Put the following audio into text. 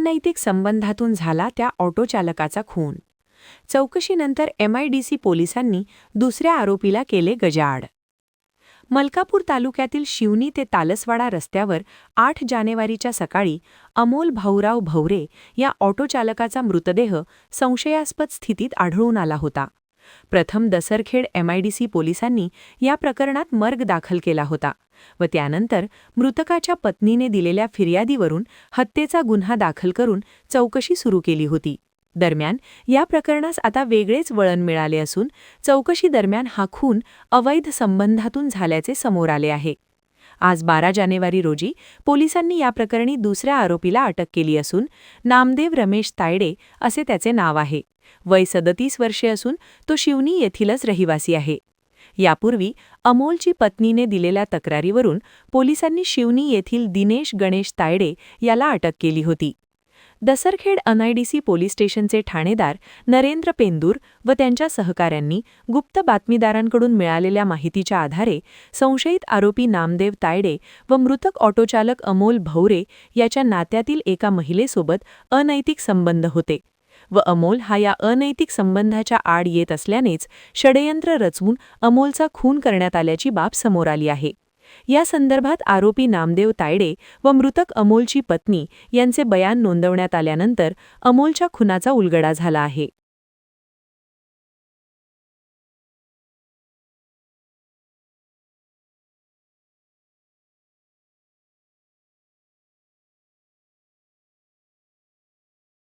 अनैतिक संबंधातून झाला त्या ऑटो चालकाचा खून. चौकशीनंतर MIDC पोलिसांनी दुसऱ्या आरोपीला केले गजाआड. मलकापूर तालुक्यातील शिवनी ते तालसवाडा रस्त्यावर 8 जानेवारीच्या सकाळी अमोल भाऊराव भवरे या ऑटो चालकाचा मृतदेह संशयास्पद स्थितीत आढळून आला होता. प्रथम दसरखेड MIDC पोलिसांनी या प्रकरणात मर्ग दाखल केला होता व त्यानंतर मृतकाच्या पत्नीने दिलेल्या फिर्यादीवरून हत्येचा गुन्हा दाखल करून चौकशी सुरू केली होती. दरम्यान या प्रकरणास आता वेगळेच वळण मिळाले असून चौकशी दरम्यान हा खून अवैध संबंधातून झाल्याचे समोर आले आहे. आज 12 जानेवारी रोजी पोलिसांनी या प्रकरणी दुसऱ्या आरोपीला अटक केली असून नामदेव रमेश तायडे असे त्याचे नाव आहे. वय 37 वर्षे असून तो शिवनी येथीलच रहिवासी आहे. यापूर्वी अमोलची पत्नीने दिलेल्या तक्रारीवरून पोलिसांनी शिवनी येथील दिनेश गणेश तायडे याला अटक केली होती. दसरखेड MIDC पोलीस स्टेशनचे ठाणेदार नरेंद्र पेंदूर व त्यांच्या सहकाऱ्यांनी गुप्त बातमीदारांकडून मिळालेल्या माहितीच्या आधारे संशयित आरोपी नामदेव तायडे व मृतक ऑटोचालक अमोल भवरे याच्या नात्यातील एका महिलेसोबत अनैतिक संबंध होते व अमोल हा या अनैतिक संबंधाच्या आड येत असल्यानेच षडयंत्र रचवून अमोलचा खून करण्यात आल्याची बाब समोर आली आहे. या संदर्भात आरोपी नामदेव तायडे व मृतक अमोलची पत्नी यांचे बयान नोंदवण्यात आल्यानंतर अमोलच्या खुनाचा उलगडा झाला आहे.